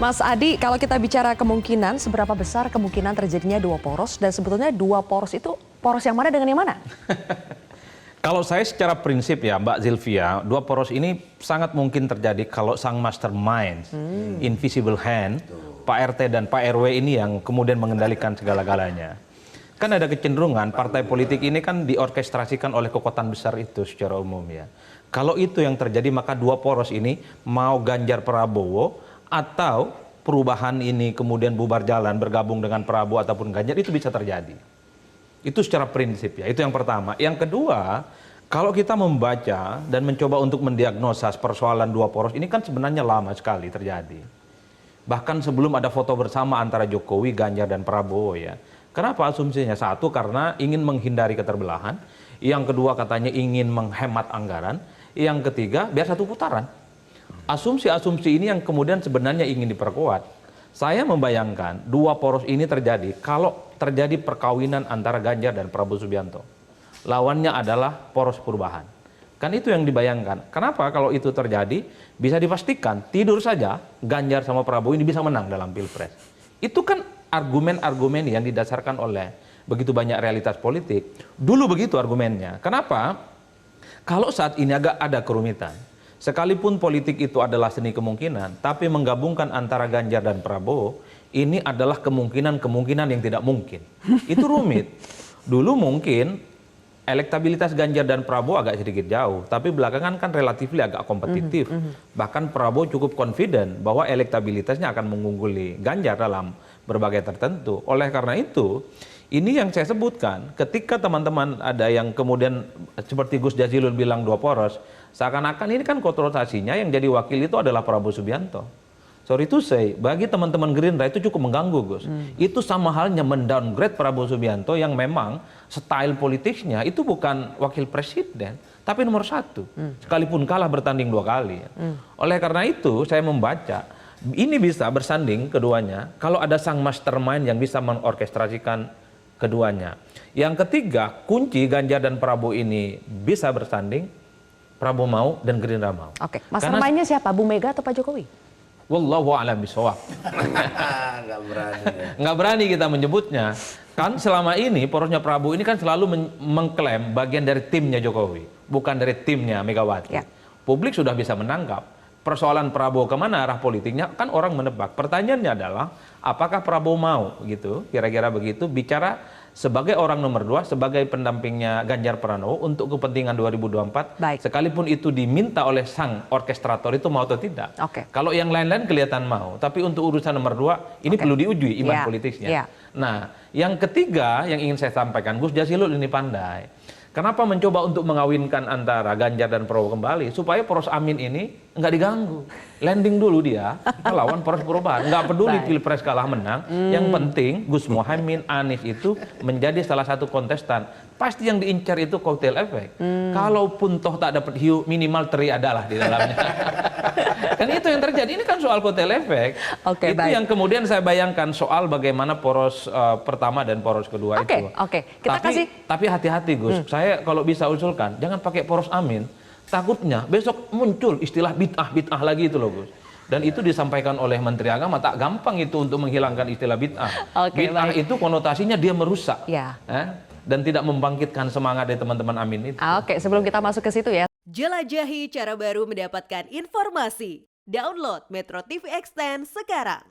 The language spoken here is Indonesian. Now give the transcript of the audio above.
Mas Adi, kalau kita bicara kemungkinan, seberapa besar kemungkinan terjadinya dua poros dan sebetulnya dua poros itu poros yang mana dengan yang mana? Kalau saya secara prinsip ya Mbak Zilvia, dua poros ini sangat mungkin terjadi kalau sang mastermind, invisible hand, Pak RT dan Pak RW ini yang kemudian mengendalikan segala-galanya. Kan ada kecenderungan partai politik ini kan diorkestrasikan oleh kekuatan besar itu secara umum ya. Kalau itu yang terjadi maka dua poros ini mau Ganjar Prabowo atau perubahan ini kemudian bubar jalan bergabung dengan Prabowo ataupun Ganjar itu bisa terjadi. Itu secara prinsip ya, itu yang pertama. Yang kedua, kalau kita membaca dan mencoba untuk mendiagnosa persoalan dua poros ini kan sebenarnya lama sekali terjadi. Bahkan sebelum ada foto bersama antara Jokowi, Ganjar, dan Prabowo ya. Kenapa asumsinya? Satu, karena ingin menghindari keterbelahan. Yang kedua, katanya ingin menghemat anggaran. Yang ketiga, biar satu putaran. Asumsi-asumsi ini yang kemudian sebenarnya ingin diperkuat. Saya membayangkan dua poros ini terjadi kalau terjadi perkawinan antara Ganjar dan Prabowo Subianto. Lawannya adalah poros perubahan. Kan itu yang dibayangkan. Kenapa kalau itu terjadi? Bisa dipastikan tidur saja Ganjar sama Prabowo ini bisa menang dalam Pilpres. Itu kan argumen-argumen yang didasarkan oleh begitu banyak realitas politik. Dulu begitu argumennya. Kenapa? Kalau saat ini agak ada kerumitan. Sekalipun politik itu adalah seni kemungkinan, tapi menggabungkan antara Ganjar dan Prabowo, ini adalah kemungkinan-kemungkinan yang tidak mungkin. Itu rumit. Dulu mungkin elektabilitas Ganjar dan Prabowo agak sedikit jauh, tapi belakangan kan relatif agak kompetitif. Bahkan Prabowo cukup confident bahwa elektabilitasnya akan mengungguli Ganjar dalam berbagai tertentu. Oleh karena itu, ini yang saya sebutkan, ketika teman-teman ada yang kemudian seperti Gus Jazilul bilang dua poros, seakan-akan ini kan kontroversinya yang jadi wakil itu adalah Prabowo Subianto. Sorry to say, bagi teman-teman Gerindra itu cukup mengganggu Gus. Itu sama halnya mendowngrade Prabowo Subianto yang memang style politiknya itu bukan wakil presiden, tapi nomor satu. Sekalipun kalah bertanding dua kali. Oleh karena itu saya membaca, ini bisa bersanding keduanya kalau ada sang mastermind yang bisa mengorkestrasikan keduanya. Yang ketiga, kunci Ganjar dan Prabowo ini bisa bersanding, Prabowo mau dan Gerindra mau. Oke, mastermind-nya siapa? Bu Mega atau Pak Jokowi? Wallahu a'lam bishawab. Nggak berani ya. Nggak berani kita menyebutnya. Kan selama ini porosnya Prabowo ini kan selalu mengklaim bagian dari timnya Jokowi, bukan dari timnya Megawati. Ya. Publik sudah bisa menangkap persoalan Prabowo kemana arah politiknya, kan orang menebak. Pertanyaannya adalah apakah Prabowo mau gitu, kira-kira begitu, bicara sebagai orang nomor dua, sebagai pendampingnya Ganjar Pranowo untuk kepentingan 2024, Baik. sekalipun itu diminta oleh sang orkestrator itu mau atau tidak. Oke. Kalau yang lain-lain kelihatan mau, tapi untuk urusan nomor dua ini perlu diuji iman Ya, politisnya. ya. Nah, yang ketiga yang ingin saya sampaikan, Gus Jazilul ini pandai. Kenapa mencoba untuk mengawinkan antara Ganjar dan Prabowo kembali? Supaya poros Amin ini nggak diganggu. Landing dulu dia, melawan poros perubahan. Nggak peduli Pilpres kalah menang. Yang penting Gus Muhaimin, Anies itu menjadi salah satu kontestan. Pasti yang diincar itu kotel efek. Kalaupun toh tak dapat hiu, minimal teri adalah di dalamnya. Kan itu yang terjadi. Ini kan soal kotel efek. Oke, itu baik. yang kemudian saya bayangkan soal bagaimana poros pertama dan poros kedua itu. Oke. Kita kasih. Tapi hati-hati Gus, saya kalau bisa usulkan, jangan pakai poros Amin. Takutnya besok muncul istilah bid'ah lagi itu loh Gus. Dan itu disampaikan oleh Menteri Agama, tak gampang itu untuk menghilangkan istilah bid'ah. Oke, Bid'ah baik. itu konotasinya dia merusak. Ya. Dan tidak membangkitkan semangat dari teman-teman Amin itu. Oke, sebelum kita masuk ke situ ya. Jelajahi cara baru mendapatkan informasi. Download Metro TV Extend sekarang.